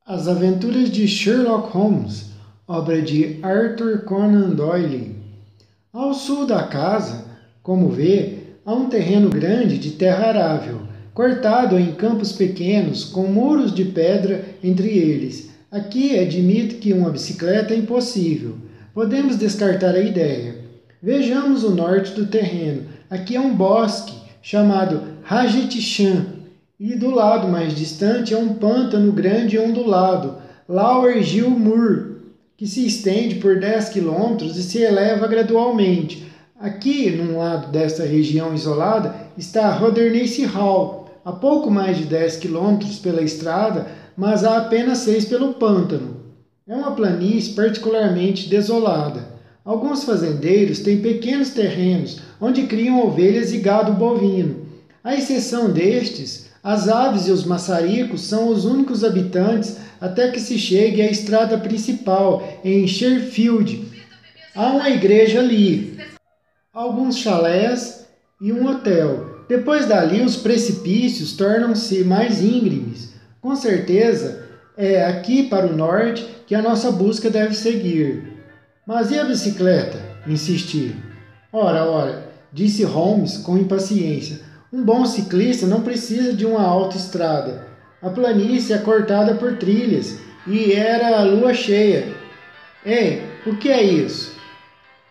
As Aventuras de Sherlock Holmes, obra de Arthur Conan Doyle. Ao sul da casa, como vê, há um terreno grande de terra arável, cortado em campos pequenos, com muros de pedra entre eles. Aqui admito que uma bicicleta é impossível. Podemos descartar a ideia. Vejamos o norte do terreno. Aqui é um bosque chamado Rajet-Chan, e do lado mais distante é um pântano grande e ondulado, Lower Gill Moor, que se estende por 10 quilômetros e se eleva gradualmente. Aqui, num lado desta região isolada, está Holdernesse Hall, a pouco mais de 10 quilômetros pela estrada, mas a apenas 6 pelo pântano. É uma planície particularmente desolada. Alguns fazendeiros têm pequenos terrenos onde criam ovelhas e gado bovino. À exceção destes, as aves e os maçaricos são os únicos habitantes até que se chegue à estrada principal, em Sheffield. Há uma igreja ali, alguns chalés e um hotel. Depois dali, os precipícios tornam-se mais íngremes. Com certeza, é aqui para o norte que a nossa busca deve seguir. Mas e a bicicleta? Insisti. Ora, disse Holmes com impaciência. Um bom ciclista não precisa de uma autoestrada. A planície é cortada por trilhas e era a lua cheia. Ei, o que é isso?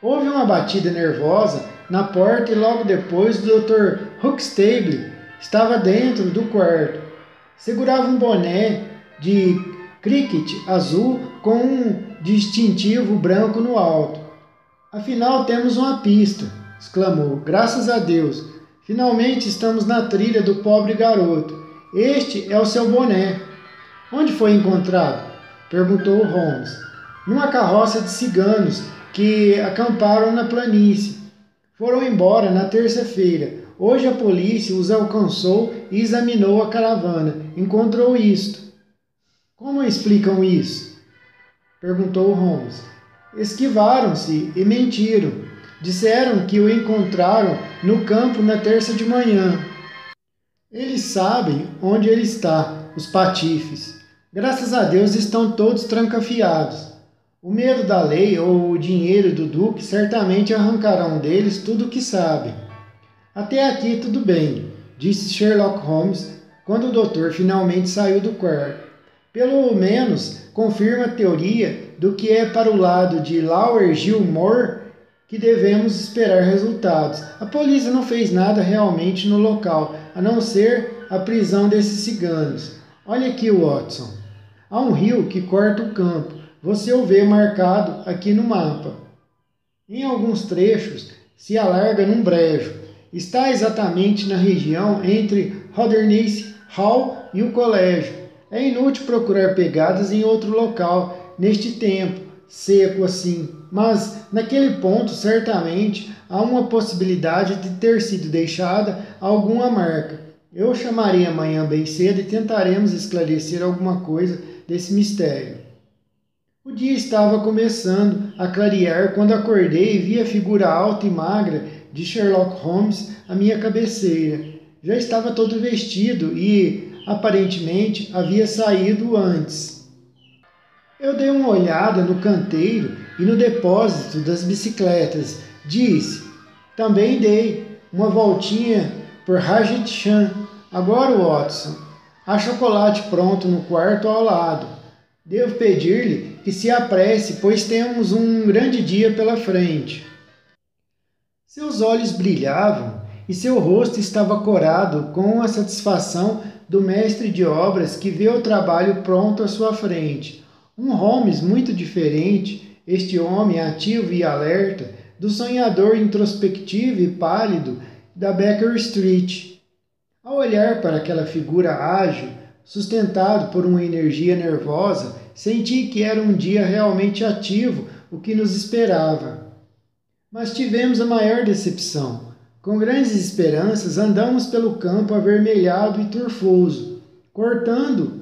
Houve uma batida nervosa na porta e logo depois o Dr. Huxtable estava dentro do quarto. Segurava um boné de cricket azul com um distintivo branco no alto. Afinal, temos uma pista, exclamou. Graças a Deus. Finalmente estamos na trilha do pobre garoto. Este é o seu boné. Onde foi encontrado? Perguntou Holmes. Numa carroça de ciganos que acamparam na planície. Foram embora na terça-feira. Hoje a polícia os alcançou e examinou a caravana. Encontrou isto. Como explicam isso? Perguntou Holmes. Esquivaram-se e mentiram. Disseram que o encontraram no campo na terça de manhã. Eles sabem onde ele está, os patifes. Graças a Deus estão todos trancafiados. O medo da lei ou o dinheiro do duque certamente arrancarão deles tudo o que sabem. Até aqui tudo bem, disse Sherlock Holmes quando o doutor finalmente saiu do quarto. Pelo menos confirma a teoria do que é para o lado de Lower Gill Moor que devemos esperar resultados. A polícia não fez nada realmente no local, a não ser a prisão desses ciganos. Olha aqui, Watson. Há um rio que corta o campo. Você o vê marcado aqui no mapa. Em alguns trechos, se alarga num brejo. Está exatamente na região entre Holdernesse Hall e o colégio. É inútil procurar pegadas em outro local, neste tempo, seco assim. Mas, naquele ponto, certamente, há uma possibilidade de ter sido deixada alguma marca. Eu chamarei amanhã bem cedo e tentaremos esclarecer alguma coisa desse mistério. O dia estava começando a clarear quando acordei e vi a figura alta e magra de Sherlock Holmes à minha cabeceira. Já estava todo vestido e, aparentemente, havia saído antes. Eu dei uma olhada no canteiro e no depósito das bicicletas. Disse, também dei uma voltinha por Rajet-Chan. Agora, Watson, há chocolate pronto no quarto ao lado. Devo pedir-lhe que se apresse, pois temos um grande dia pela frente. Seus olhos brilhavam e seu rosto estava corado com a satisfação do mestre de obras que vê o trabalho pronto à sua frente. Um Holmes muito diferente, este homem ativo e alerta, do sonhador introspectivo e pálido da Baker Street. Ao olhar para aquela figura ágil, sustentado por uma energia nervosa, senti que era um dia realmente ativo o que nos esperava. Mas tivemos a maior decepção. Com grandes esperanças, andamos pelo campo avermelhado e turfoso, cortando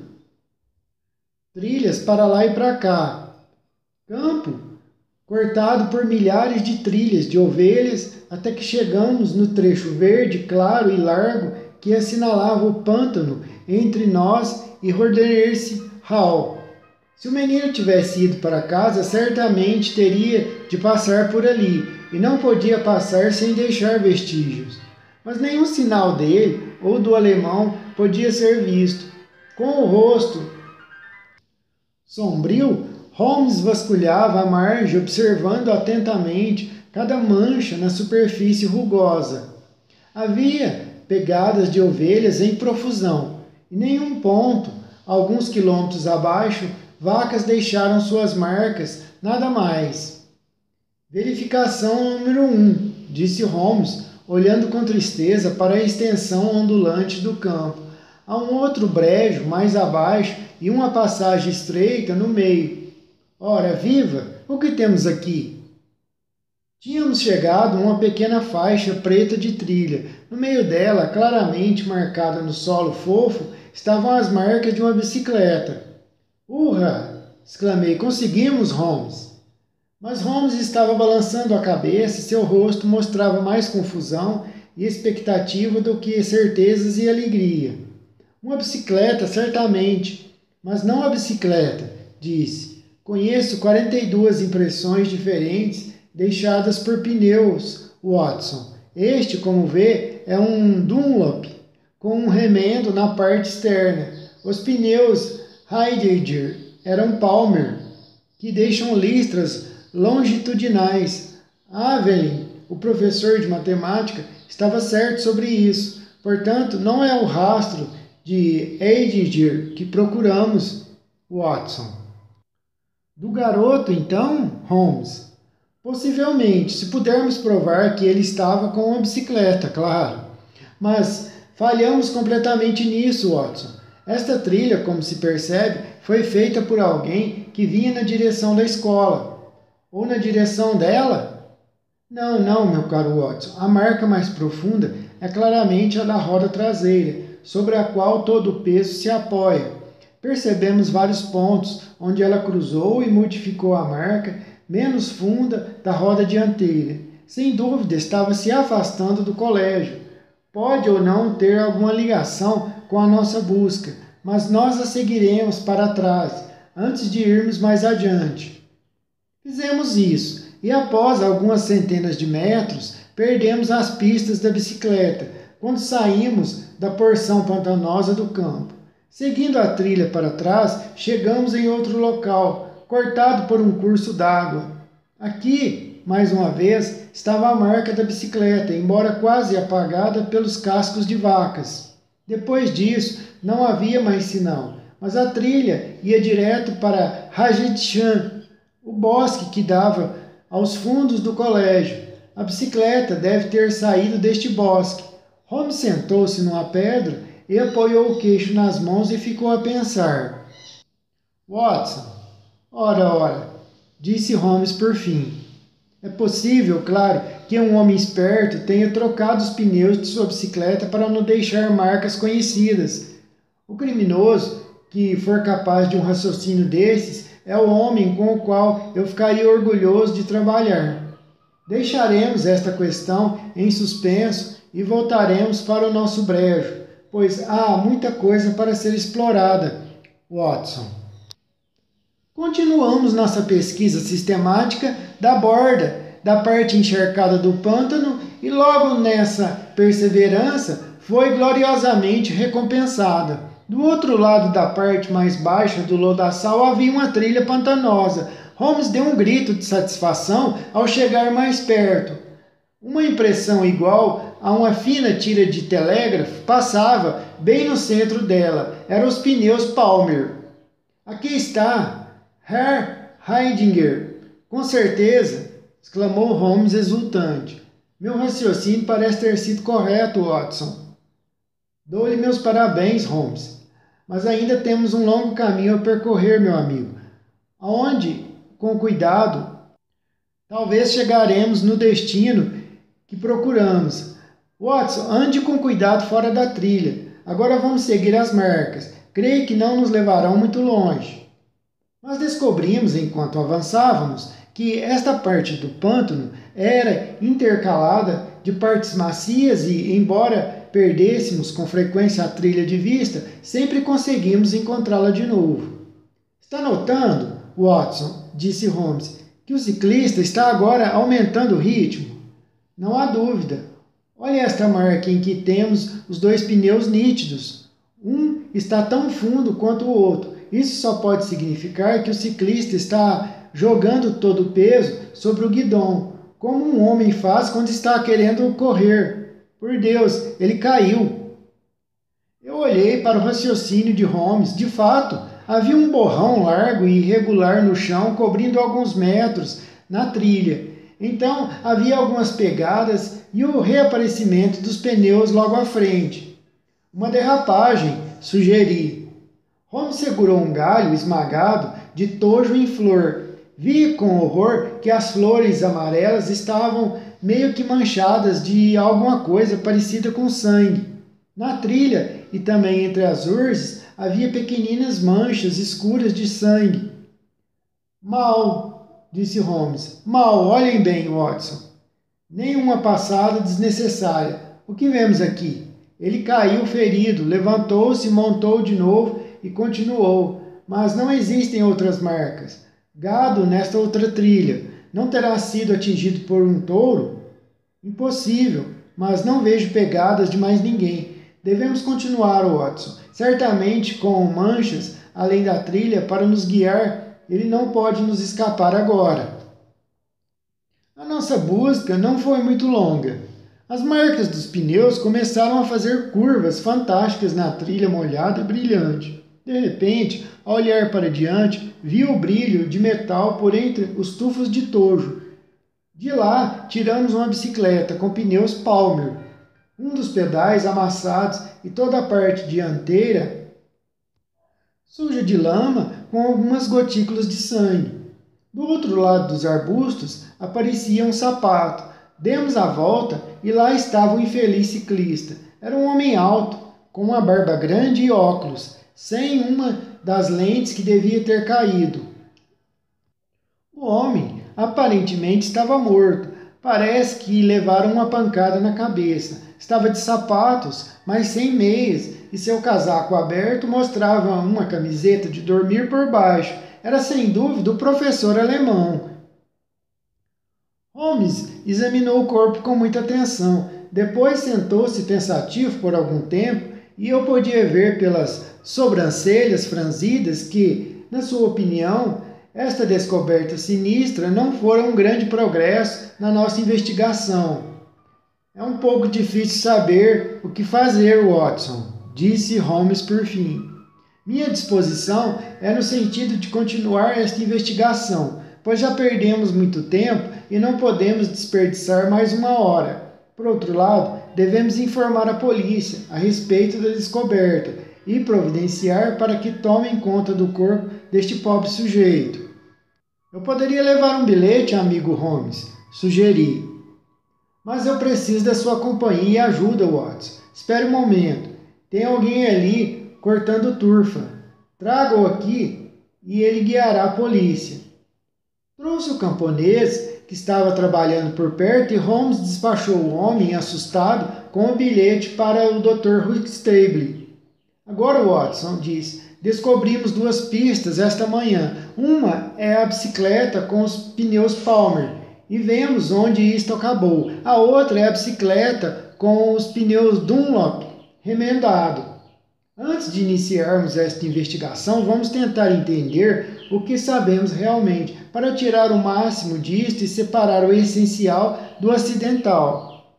trilhas para lá e para cá. Campo cortado por milhares de trilhas de ovelhas até que chegamos no trecho verde, claro e largo que assinalava o pântano entre nós e Holdernesse Hall. Se o menino tivesse ido para casa, certamente teria de passar por ali, e não podia passar sem deixar vestígios. Mas nenhum sinal dele ou do alemão podia ser visto. Com o rosto sombrio, Holmes vasculhava a margem, observando atentamente cada mancha na superfície rugosa. Havia pegadas de ovelhas em profusão, e nenhum ponto, alguns quilômetros abaixo, vacas deixaram suas marcas, nada mais. Verificação número 1, disse Holmes, olhando com tristeza para a extensão ondulante do campo. Há um outro brejo mais abaixo e uma passagem estreita no meio. Ora, viva! O que temos aqui? Tínhamos chegado a uma pequena faixa preta de trilha. No meio dela, claramente marcada no solo fofo, estavam as marcas de uma bicicleta. Urra! Exclamei. Conseguimos, Holmes! Mas Holmes estava balançando a cabeça e seu rosto mostrava mais confusão e expectativa do que certezas e alegria. Uma bicicleta, certamente, mas não a bicicleta, disse. Conheço 42 impressões diferentes deixadas por pneus, Watson. Este, como vê, é um Dunlop com um remendo na parte externa. Os pneus Heidegger eram Palmer, que deixam listras longitudinais. Avelin, o professor de matemática, estava certo sobre isso. Portanto, não é o rastro de Heidegger que procuramos, Watson. Do garoto, então, Holmes? Possivelmente, se pudermos provar que ele estava com uma bicicleta, claro. Mas falhamos completamente nisso, Watson. Esta trilha, como se percebe, foi feita por alguém que vinha na direção da escola. Ou na direção dela? Não, meu caro Watson. A marca mais profunda é claramente a da roda traseira, sobre a qual todo o peso se apoia. Percebemos vários pontos onde ela cruzou e modificou a marca menos funda da roda dianteira. Sem dúvida, estava se afastando do colégio. Pode ou não ter alguma ligação com a nossa busca, mas nós a seguiremos para trás, antes de irmos mais adiante. Fizemos isso, e após algumas centenas de metros, perdemos as pistas da bicicleta, quando saímos da porção pantanosa do campo. Seguindo a trilha para trás, chegamos em outro local, cortado por um curso d'água. Aqui, mais uma vez, estava a marca da bicicleta, embora quase apagada pelos cascos de vacas. Depois disso, não havia mais sinal, mas a trilha ia direto para Rajasthan, o bosque que dava aos fundos do colégio. A bicicleta deve ter saído deste bosque. Holmes sentou-se numa pedra e apoiou o queixo nas mãos e ficou a pensar. Watson, ora, disse Holmes por fim. É possível, claro, que um homem esperto tenha trocado os pneus de sua bicicleta para não deixar marcas conhecidas. O criminoso, que for capaz de um raciocínio desses, é o homem com o qual eu ficaria orgulhoso de trabalhar. Deixaremos esta questão em suspenso e voltaremos para o nosso brejo, pois há muita coisa para ser explorada, Watson. Continuamos nossa pesquisa sistemática da borda da parte encharcada do pântano e logo nessa perseverança foi gloriosamente recompensada. Do outro lado da parte mais baixa do lodaçal havia uma trilha pantanosa. Holmes deu um grito de satisfação ao chegar mais perto. Uma impressão igual a uma fina tira de telégrafo passava bem no centro dela. Eram os pneus Palmer. Aqui está, Herr Heidegger. Com certeza, exclamou Holmes exultante. Meu raciocínio parece ter sido correto, Watson. Dou-lhe meus parabéns, Holmes. Mas ainda temos um longo caminho a percorrer, meu amigo. Aonde, com cuidado, talvez chegaremos no destino que procuramos. Watson, ande com cuidado fora da trilha. Agora vamos seguir as marcas. Creio que não nos levarão muito longe. Mas descobrimos, enquanto avançávamos, que esta parte do pântano era intercalada de partes macias e, embora perdêssemos com frequência a trilha de vista, sempre conseguimos encontrá-la de novo. Está notando, Watson, disse Holmes, que o ciclista está agora aumentando o ritmo? Não há dúvida. Olha esta marca em que temos os dois pneus nítidos. Um está tão fundo quanto o outro. Isso só pode significar que o ciclista está jogando todo o peso sobre o guidão, como um homem faz quando está querendo correr. Por Deus, ele caiu. Eu olhei para o raciocínio de Holmes. De fato, havia um borrão largo e irregular no chão, cobrindo alguns metros na trilha. Então, havia algumas pegadas e o reaparecimento dos pneus logo à frente. Uma derrapagem, sugeri. Holmes segurou um galho esmagado de tojo em flor. Vi com horror que as flores amarelas estavam meio que manchadas de alguma coisa parecida com sangue. Na trilha e também entre as urzes havia pequeninas manchas escuras de sangue. Mal, disse Holmes. Mal, olhem bem, Watson. Nenhuma passada desnecessária. O que vemos aqui? Ele caiu ferido, levantou-se, montou de novo e continuou. Mas não existem outras marcas. Gado nesta outra trilha. Não terá sido atingido por um touro? Impossível, mas não vejo pegadas de mais ninguém. Devemos continuar, Watson. Certamente com manchas além da trilha para nos guiar, ele não pode nos escapar agora. A nossa busca não foi muito longa. As marcas dos pneus começaram a fazer curvas fantásticas na trilha molhada e brilhante. De repente, ao olhar para diante, vi o brilho de metal por entre os tufos de tojo. De lá, tiramos uma bicicleta com pneus Palmer, um dos pedais amassados e toda a parte dianteira suja de lama com algumas gotículas de sangue. Do outro lado dos arbustos aparecia um sapato. Demos a volta e lá estava o infeliz ciclista. Era um homem alto, com uma barba grande e óculos, sem uma das lentes que devia ter caído. O homem aparentemente estava morto. Parece que levaram uma pancada na cabeça. Estava de sapatos, mas sem meias, e seu casaco aberto mostrava uma camiseta de dormir por baixo. Era sem dúvida o professor alemão. Holmes examinou o corpo com muita atenção. Depois sentou-se pensativo por algum tempo e eu podia ver pelas sobrancelhas franzidas que, na sua opinião, esta descoberta sinistra não fora um grande progresso na nossa investigação. É um pouco difícil saber o que fazer, Watson, disse Holmes por fim. Minha disposição é no sentido de continuar esta investigação, pois já perdemos muito tempo e não podemos desperdiçar mais uma hora. Por outro lado, devemos informar a polícia a respeito da descoberta e providenciar para que tomem conta do corpo deste pobre sujeito. Eu poderia levar um bilhete, amigo Holmes, sugeri. Mas eu preciso da sua companhia e ajuda, Watson. Espere um momento. Tem alguém ali cortando turfa. Traga-o aqui e ele guiará a polícia. Trouxe o camponês, que estava trabalhando por perto, e Holmes despachou o homem, assustado, com o bilhete para o Dr. Huxtable. Agora, Watson, disse, descobrimos duas pistas esta manhã. Uma é a bicicleta com os pneus Palmer, e vemos onde isto acabou. A outra é a bicicleta com os pneus Dunlop remendado. Antes de iniciarmos esta investigação, vamos tentar entender o que sabemos realmente, para tirar o máximo disto e separar o essencial do acidental.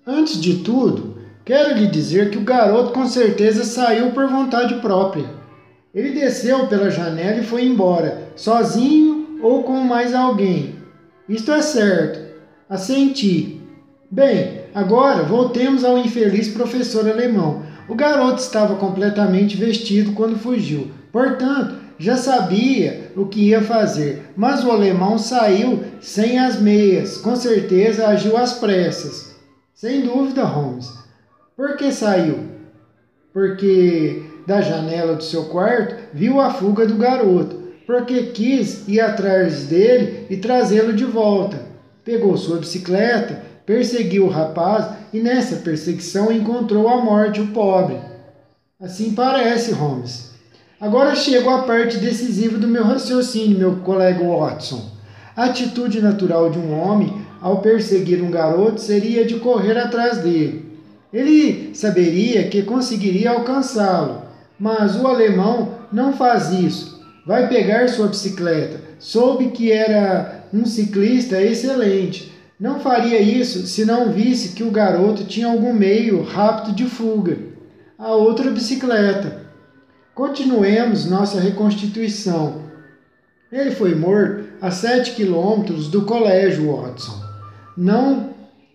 Antes de tudo, quero lhe dizer que o garoto com certeza saiu por vontade própria. Ele desceu pela janela e foi embora, sozinho ou com mais alguém. Isto é certo. Assenti. Bem, agora voltemos ao infeliz professor alemão. O garoto estava completamente vestido quando fugiu. Portanto, já sabia o que ia fazer. Mas o alemão saiu sem as meias. Com certeza agiu às pressas. Sem dúvida, Holmes. Por que saiu? Porque da janela do seu quarto viu a fuga do garoto. Porque quis ir atrás dele e trazê-lo de volta. Pegou sua bicicleta, perseguiu o rapaz e nessa perseguição encontrou a morte, o pobre. Assim parece, Holmes. Agora chego à parte decisiva do meu raciocínio, meu colega Watson. A atitude natural de um homem ao perseguir um garoto seria de correr atrás dele. Ele saberia que conseguiria alcançá-lo, mas o alemão não faz isso. Vai pegar sua bicicleta. Soube que era um ciclista excelente. Não faria isso se não visse que o garoto tinha algum meio rápido de fuga. A outra bicicleta. Continuemos nossa reconstituição. Ele foi morto a 7 quilômetros do colégio Watson. Não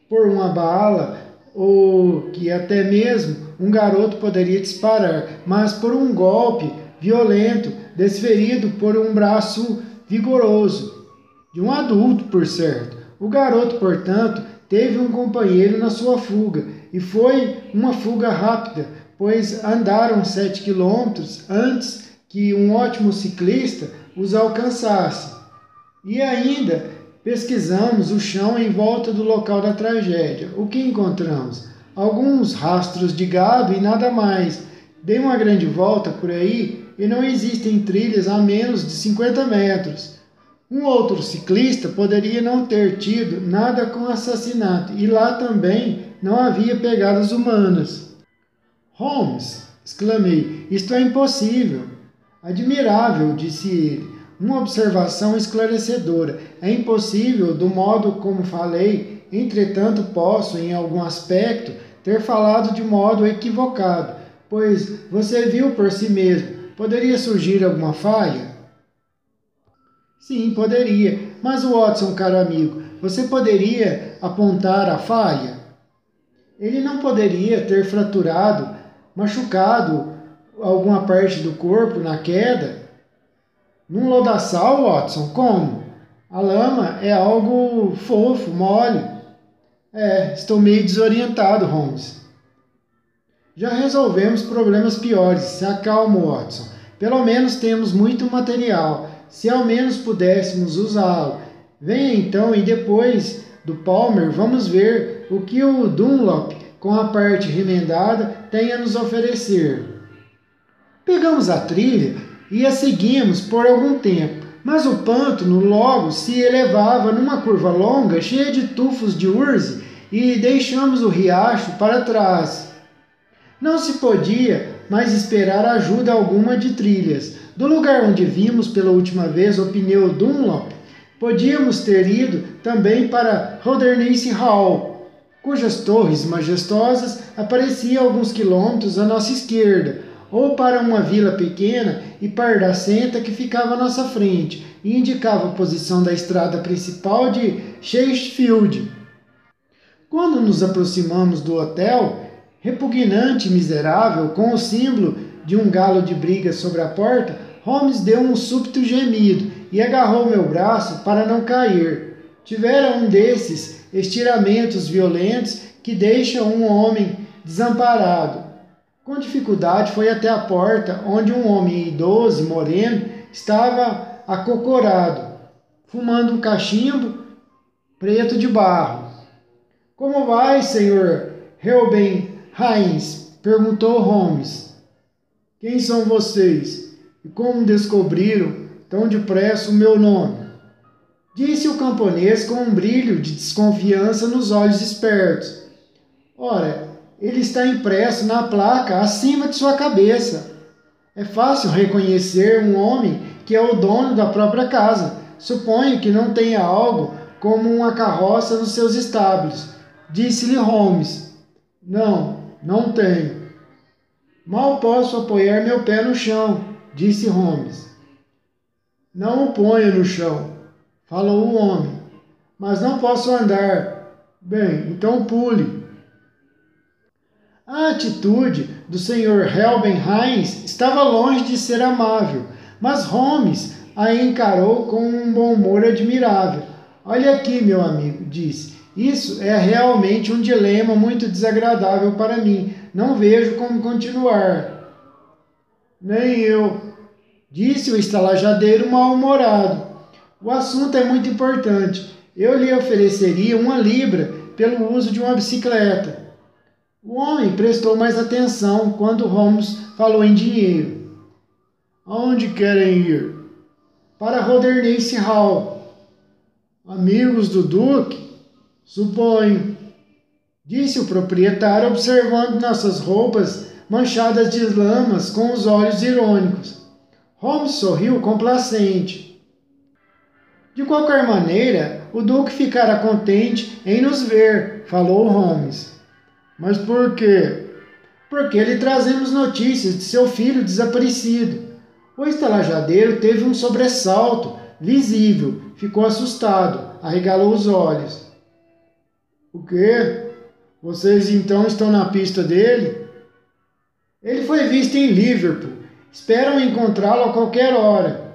por uma bala ou que até mesmo um garoto poderia disparar, mas por um golpe violento desferido por um braço vigoroso, de um adulto, por certo. O garoto, portanto, teve um companheiro na sua fuga, e foi uma fuga rápida, pois andaram 7 quilômetros antes que um ótimo ciclista os alcançasse. E ainda pesquisamos o chão em volta do local da tragédia. O que encontramos? Alguns rastros de gado e nada mais. Dei uma grande volta por aí e não existem trilhas a menos de 50 metros. Um outro ciclista poderia não ter tido nada com assassinato e lá também não havia pegadas humanas. Holmes, exclamei, isto é impossível. Admirável, disse ele. Uma observação esclarecedora. É impossível do modo como falei, entretanto posso, em algum aspecto, ter falado de modo equivocado, pois você viu por si mesmo. Poderia surgir alguma falha? Sim, poderia. Mas, Watson, caro amigo, você poderia apontar a falha? Ele não poderia ter fraturado, machucado alguma parte do corpo na queda? Num lodaçal, Watson, como? A lama é algo fofo, mole. Estou meio desorientado, Holmes. Já resolvemos problemas piores. Se acalma, Watson. Pelo menos temos muito material. Se ao menos pudéssemos usá-lo. Venha então e depois do Palmer vamos ver o que o Dunlop, com a parte remendada, tem a nos oferecer. Pegamos a trilha e a seguimos por algum tempo, mas o pântano logo se elevava numa curva longa, cheia de tufos de urze, e deixamos o riacho para trás. Não se podia mais esperar ajuda alguma de trilhas. Do lugar onde vimos pela última vez o pneu Dunlop, podíamos ter ido também para Holdernesse Hall, cujas torres majestosas apareciam a alguns quilômetros à nossa esquerda, ou para uma vila pequena e pardacenta que ficava à nossa frente e indicava a posição da estrada principal de Sheffield. Quando nos aproximamos do hotel, repugnante e miserável, com o símbolo de um galo de briga sobre a porta, Holmes deu um súbito gemido e agarrou meu braço para não cair. Tivera um desses estiramentos violentos que deixam um homem desamparado. Com dificuldade foi até a porta, onde um homem idoso e moreno estava acocorado, fumando um cachimbo preto de barro. — Como vai, Sr. Reuben Hines? Perguntou Holmes. — Quem são vocês? E como descobriram tão depressa o meu nome? Disse o camponês com um brilho de desconfiança nos olhos espertos. — Ora, ele está impresso na placa acima de sua cabeça. É fácil reconhecer um homem que é o dono da própria casa. Suponho que não tenha algo como uma carroça nos seus estábulos. Disse-lhe Holmes. Não tenho. Mal posso apoiar meu pé no chão, disse Holmes. Não o ponha no chão, falou o homem. Mas não posso andar. Bem, então pule. A atitude do Sr. Reuben Hines estava longe de ser amável, mas Holmes a encarou com um bom humor admirável. Olha aqui, meu amigo, disse. Isso é realmente um dilema muito desagradável para mim. Não vejo como continuar. Nem eu, disse o estalajadeiro mal-humorado. O assunto é muito importante. Eu lhe ofereceria 1 libra pelo uso de uma bicicleta. O homem prestou mais atenção quando Holmes falou em dinheiro. Aonde querem ir? Para Holdernesse Hall. Amigos do Duque? Suponho, disse o proprietário, observando nossas roupas manchadas de lamas com os olhos irônicos. Holmes sorriu complacente. De qualquer maneira, o Duque ficará contente em nos ver, falou Holmes. Mas por quê? Porque lhe trazemos notícias de seu filho desaparecido. O estalajadeiro teve um sobressalto visível, ficou assustado, arregalou os olhos. O quê? Vocês então estão na pista dele? Ele foi visto em Liverpool. Esperam encontrá-lo a qualquer hora.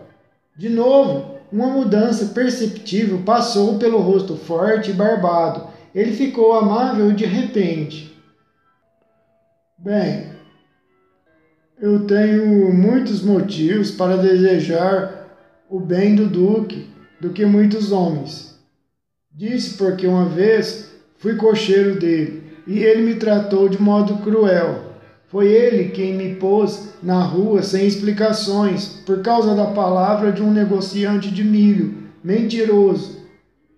De novo, uma mudança perceptível passou pelo rosto forte e barbado. Ele ficou amável de repente. Bem, eu tenho muitos motivos para desejar o bem do Duque do que muitos homens. Disse porque uma vez fui cocheiro dele e ele me tratou de modo cruel. Foi ele quem me pôs na rua sem explicações por causa da palavra de um negociante de milho, mentiroso.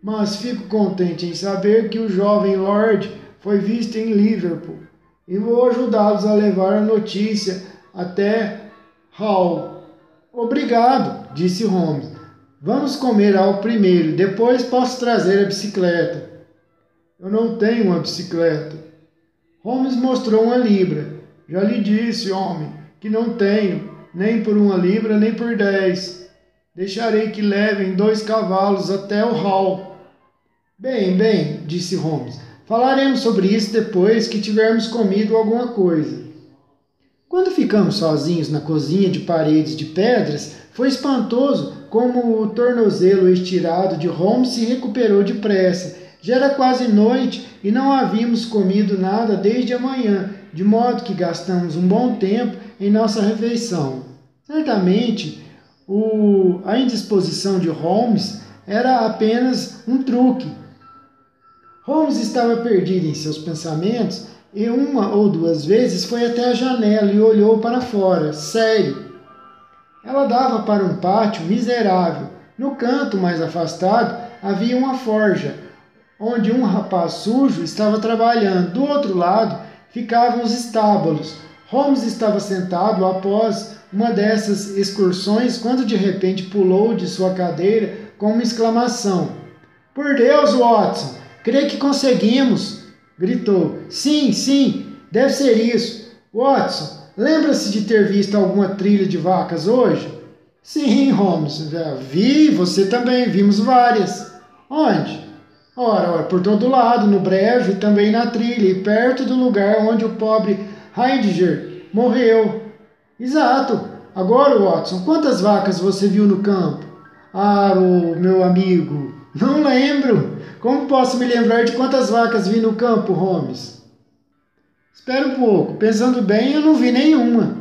Mas fico contente em saber que o jovem Lord foi visto em Liverpool e vou ajudá-los a levar a notícia até Hall. Obrigado, disse Holmes. Vamos comer algo primeiro, depois posso trazer a bicicleta. Eu não tenho uma bicicleta. Holmes mostrou uma libra. Já lhe disse, homem, que não tenho, nem por 1 libra, nem por 10. Deixarei que levem 2 cavalos até o Hall. Bem, disse Holmes. Falaremos sobre isso depois que tivermos comido alguma coisa. Quando ficamos sozinhos na cozinha de paredes de pedras, foi espantoso como o tornozelo estirado de Holmes se recuperou depressa. Já era quase noite e não havíamos comido nada desde a manhã, de modo que gastamos um bom tempo em nossa refeição. Certamente, a indisposição de Holmes era apenas um truque. Holmes estava perdido em seus pensamentos e 1 ou 2 vezes foi até a janela e olhou para fora, sério. Ela dava para um pátio miserável. No canto mais afastado havia uma forja, onde um rapaz sujo estava trabalhando. Do outro lado ficavam os estábulos. Holmes estava sentado após uma dessas excursões quando de repente pulou de sua cadeira com uma exclamação. Por Deus, Watson, creio que conseguimos! Gritou. Sim, deve ser isso. Watson, lembra-se de ter visto alguma trilha de vacas hoje? Sim, Holmes, já vi, você também, vimos várias. Onde? Ora, por todo lado, no brejo e também na trilha, e perto do lugar onde o pobre Heidegger morreu. Exato. Agora, Watson, quantas vacas você viu no campo? Ah, meu amigo, não lembro. Como posso me lembrar de quantas vacas vi no campo, Holmes? Espera um pouco. Pensando bem, eu não vi nenhuma.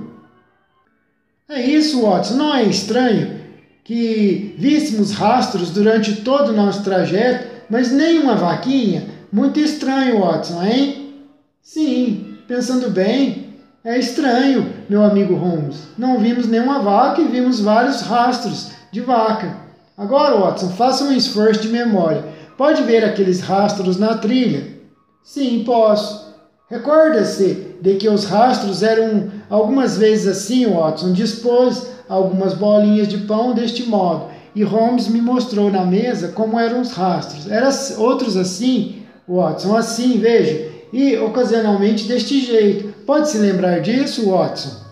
É isso, Watson. Não é estranho que víssemos rastros durante todo o nosso trajeto, mas nenhuma vaquinha? Muito estranho, Watson, hein? Sim, pensando bem, é estranho, meu amigo Holmes. Não vimos nenhuma vaca e vimos vários rastros de vaca. Agora, Watson, faça um esforço de memória. Pode ver aqueles rastros na trilha? Sim, posso. Recorda-se de que os rastros eram algumas vezes assim, Watson. Dispôs algumas bolinhas de pão deste modo, e Holmes me mostrou na mesa como eram os rastros. Eram outros assim, Watson, assim, veja, e ocasionalmente deste jeito. Pode se lembrar disso, Watson?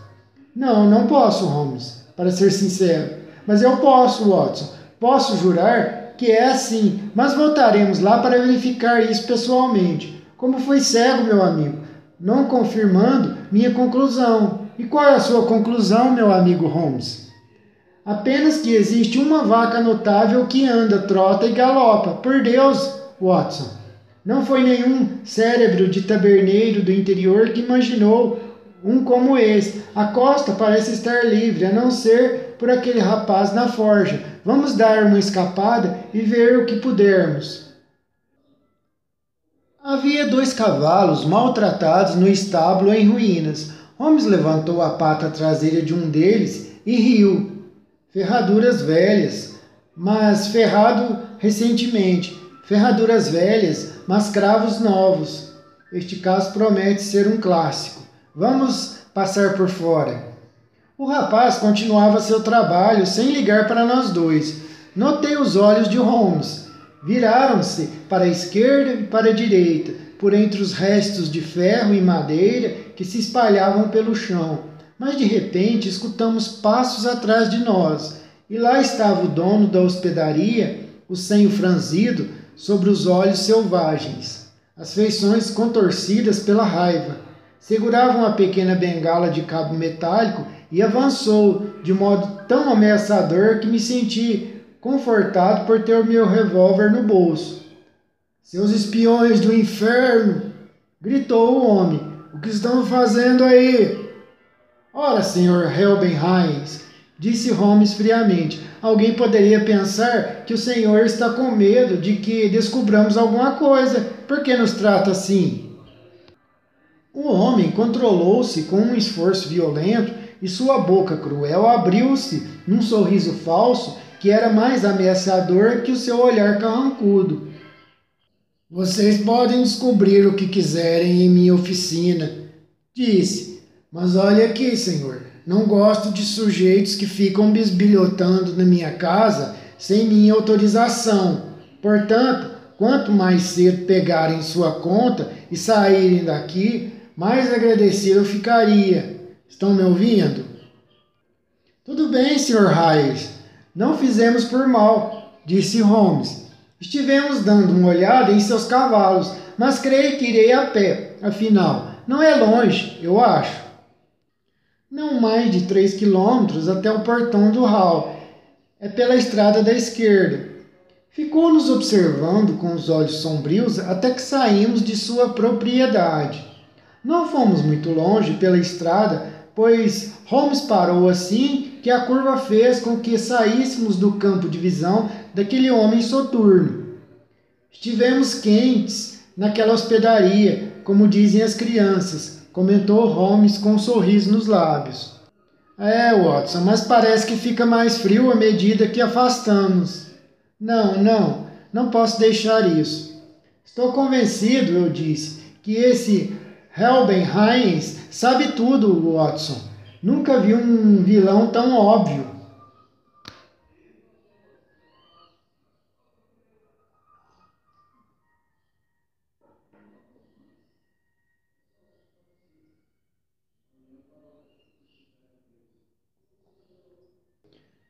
Não posso, Holmes, para ser sincero. Mas eu posso, Watson. Posso jurar que é assim, mas voltaremos lá para verificar isso pessoalmente. Como fui cego, meu amigo, não confirmando minha conclusão. E qual é a sua conclusão, meu amigo Holmes? Apenas que existe uma vaca notável que anda, trota e galopa. Por Deus, Watson. Não foi nenhum cérebro de taberneiro do interior que imaginou um como esse. A costa parece estar livre, a não ser por aquele rapaz na forja. Vamos dar uma escapada e ver o que pudermos. Havia 2 cavalos maltratados no estábulo em ruínas. Holmes levantou a pata traseira de um deles e riu. Ferraduras velhas, mas ferrado recentemente. Ferraduras velhas, mas cravos novos. Este caso promete ser um clássico. Vamos passar por fora. O rapaz continuava seu trabalho sem ligar para nós dois. Notei os olhos de Holmes. Viraram-se para a esquerda e para a direita, por entre os restos de ferro e madeira que se espalhavam pelo chão. Mas de repente escutamos passos atrás de nós, e lá estava o dono da hospedaria, o senho franzido sobre os olhos selvagens, as feições contorcidas pela raiva. Segurava uma pequena bengala de cabo metálico e avançou de modo tão ameaçador que me senti confortado por ter o meu revólver no bolso. Seus espiões do inferno! Gritou o homem. O que estão fazendo aí? Ora, Sr. Helbenheim, disse Holmes friamente, alguém poderia pensar que o senhor está com medo de que descubramos alguma coisa. Por que nos trata assim? O homem controlou-se com um esforço violento e sua boca cruel abriu-se num sorriso falso que era mais ameaçador que o seu olhar carrancudo. Vocês podem descobrir o que quiserem em minha oficina, disse. Mas olha aqui, senhor, não gosto de sujeitos que ficam bisbilhotando na minha casa sem minha autorização. Portanto, quanto mais cedo pegarem sua conta e saírem daqui, mais agradecido eu ficaria. Estão me ouvindo? Tudo bem, Sr. Hayes. Não fizemos por mal, disse Holmes. Estivemos dando uma olhada em seus cavalos, mas creio que irei a pé. Afinal, não é longe, eu acho. Não mais de 3 quilômetros até o portão do hall. É pela estrada da esquerda. Ficou nos observando com os olhos sombrios até que saímos de sua propriedade. Não fomos muito longe pela estrada, pois Holmes parou assim que a curva fez com que saíssemos do campo de visão daquele homem soturno. Estivemos quentes naquela hospedaria, como dizem as crianças, comentou Holmes com um sorriso nos lábios. É, Watson, mas parece que fica mais frio à medida que afastamos. Não posso deixar isso. Estou convencido, eu disse, que esse Helbenheim sabe tudo, Watson. Nunca vi um vilão tão óbvio.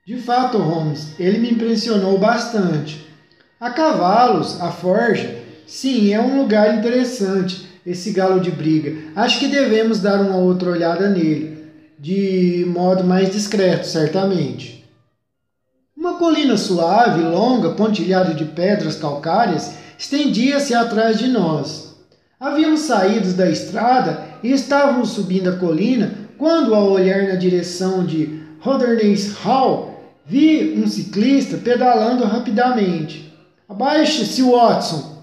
De fato, Holmes, ele me impressionou bastante. A cavalos, a forja, sim, é um lugar interessante, esse galo de briga. Acho que devemos dar uma outra olhada nele, de modo mais discreto, certamente. Uma colina suave, longa, pontilhada de pedras calcárias, estendia-se atrás de nós. Havíamos saído da estrada e estávamos subindo a colina quando, ao olhar na direção de Holdernesse Hall, vi um ciclista pedalando rapidamente. Abaixe-se, Watson!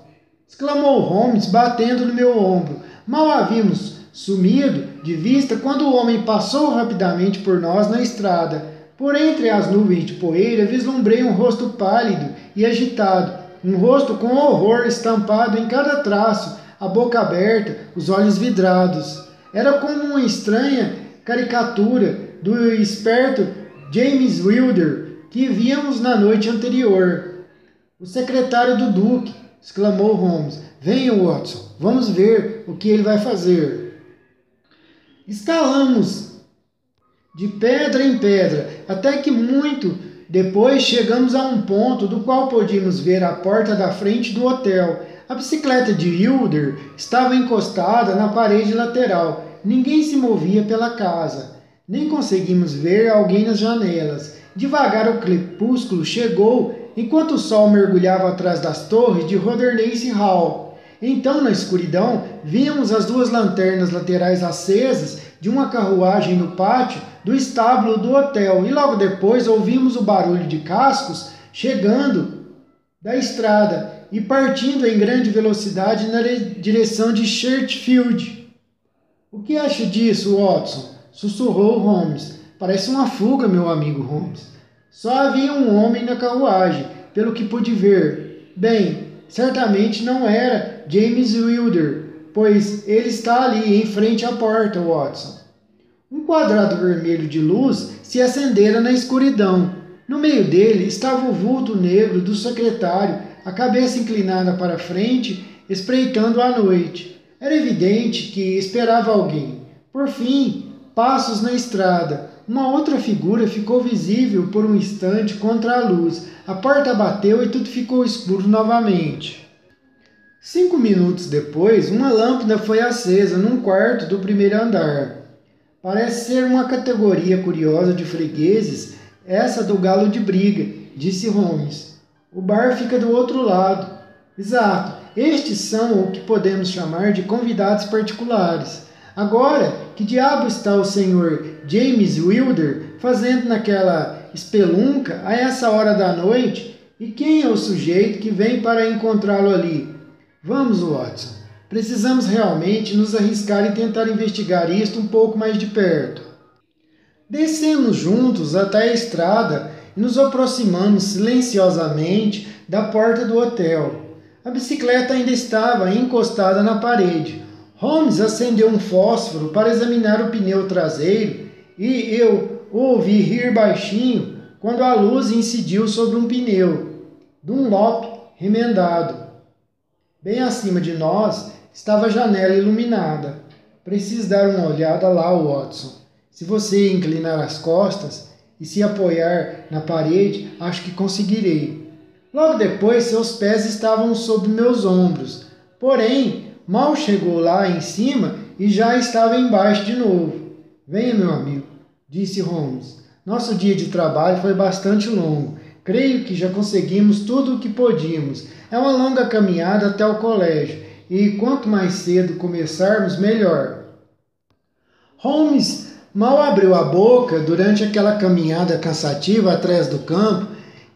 Exclamou Holmes, batendo no meu ombro. Mal havíamos sumido de vista quando o homem passou rapidamente por nós na estrada. Por entre as nuvens de poeira vislumbrei um rosto pálido e agitado, um rosto com horror estampado em cada traço, a boca aberta, os olhos vidrados. Era como uma estranha caricatura do esperto James Wilder que víamos na noite anterior. O secretário do Duque, exclamou Holmes. Venha, Watson, vamos ver o que ele vai fazer. Escalamos de pedra em pedra, até que muito depois chegamos a um ponto do qual podíamos ver a porta da frente do hotel. A bicicleta de Wilder estava encostada na parede lateral. Ninguém se movia pela casa. Nem conseguimos ver alguém nas janelas. Devagar o crepúsculo chegou, enquanto o sol mergulhava atrás das torres de Holdernesse Hall. Então, na escuridão, víamos as 2 lanternas laterais acesas de uma carruagem no pátio do estábulo do hotel, e logo depois ouvimos o barulho de cascos chegando da estrada e partindo em grande velocidade na direção de Chertsfield. O que acha disso, Watson? Sussurrou Holmes. Parece uma fuga, meu amigo Holmes. Só havia um homem na carruagem, pelo que pude ver. Bem, certamente não era James Wilder, pois ele está ali em frente à porta, Watson. Um quadrado vermelho de luz se acendera na escuridão. No meio dele estava o vulto negro do secretário, a cabeça inclinada para frente, espreitando a noite. Era evidente que esperava alguém. Por fim, passos na estrada. Uma outra figura ficou visível por um instante contra a luz. A porta bateu e tudo ficou escuro novamente. 5 minutos depois, uma lâmpada foi acesa num quarto do primeiro andar. Parece ser uma categoria curiosa de fregueses, essa do galo de briga, disse Holmes. O bar fica do outro lado. Exato, estes são o que podemos chamar de convidados particulares. Agora, que diabo está o senhor James Wilder fazendo naquela espelunca a essa hora da noite? E quem é o sujeito que vem para encontrá-lo ali? Vamos, Watson. Precisamos realmente nos arriscar e tentar investigar isto um pouco mais de perto. Descemos juntos até a estrada e nos aproximamos silenciosamente da porta do hotel. A bicicleta ainda estava encostada na parede. Holmes acendeu um fósforo para examinar o pneu traseiro e eu o ouvi rir baixinho quando a luz incidiu sobre um pneu, Dunlop remendado. Bem acima de nós estava a janela iluminada. Preciso dar uma olhada lá, Watson. Se você inclinar as costas e se apoiar na parede, acho que conseguirei. Logo depois, seus pés estavam sob meus ombros. Porém, mal chegou lá em cima e já estava embaixo de novo. Venha, meu amigo, disse Holmes. Nosso dia de trabalho foi bastante longo. Creio que já conseguimos tudo o que podíamos. É uma longa caminhada até o colégio, e quanto mais cedo começarmos, melhor. Holmes mal abriu a boca durante aquela caminhada cansativa atrás do campo,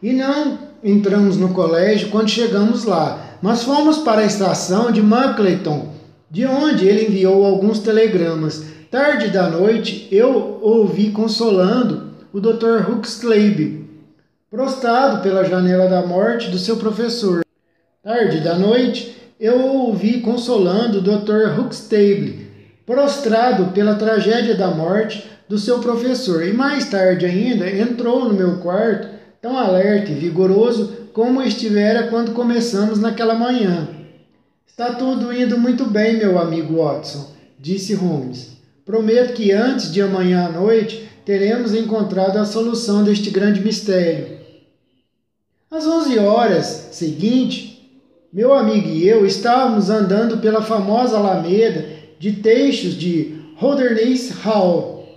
e não entramos no colégio quando chegamos lá, mas fomos para a estação de Muckleton, de onde ele enviou alguns telegramas. Tarde da noite, eu ouvi consolando o Dr. Huxtable, prostrado pela janela da morte do seu professor. Tarde da noite, eu o ouvi consolando o Dr. Huxtable, prostrado pela tragédia da morte do seu professor. E mais tarde ainda, entrou no meu quarto, tão alerta e vigoroso como estivera quando começamos naquela manhã. Está tudo indo muito bem, meu amigo Watson, disse Holmes. Prometo que antes de amanhã à noite teremos encontrado a solução deste grande mistério. Às 11 horas seguintes, meu amigo e eu estávamos andando pela famosa alameda de teixos de Holdernesse Hall.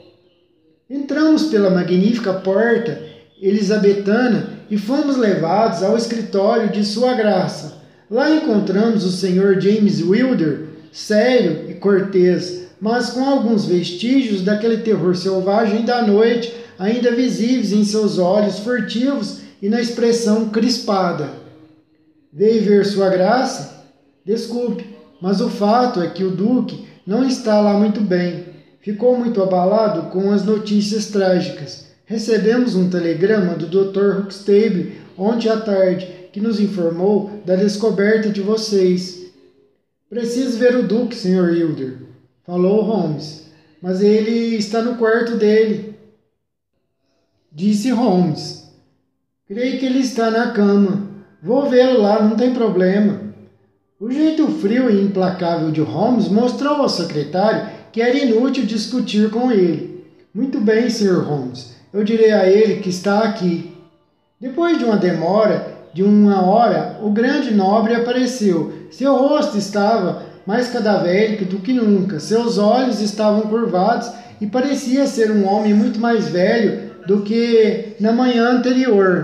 Entramos pela magnífica porta elisabetana e fomos levados ao escritório de Sua Graça. Lá encontramos o Sr. James Wilder, sério e cortês, mas com alguns vestígios daquele terror selvagem da noite ainda visíveis em seus olhos furtivos e na expressão crispada. Veio ver Sua Graça? Desculpe, mas o fato é que o Duque não está lá muito bem. Ficou muito abalado com as notícias trágicas. Recebemos um telegrama do Dr. Huxtable ontem à tarde, que nos informou da descoberta de vocês. Preciso ver o Duque, Sr. Wilder, falou Holmes. Mas ele está no quarto dele, disse Holmes. Creio que ele está na cama. Vou vê-lo lá, não tem problema. O jeito frio e implacável de Holmes mostrou ao secretário que era inútil discutir com ele. Muito bem, Sr. Holmes. Eu direi a ele que está aqui. Depois de uma demora de 1 hora, o grande nobre apareceu. Seu rosto estava mais cadavérico do que nunca. Seus olhos estavam curvados e parecia ser um homem muito mais velho do que na manhã anterior.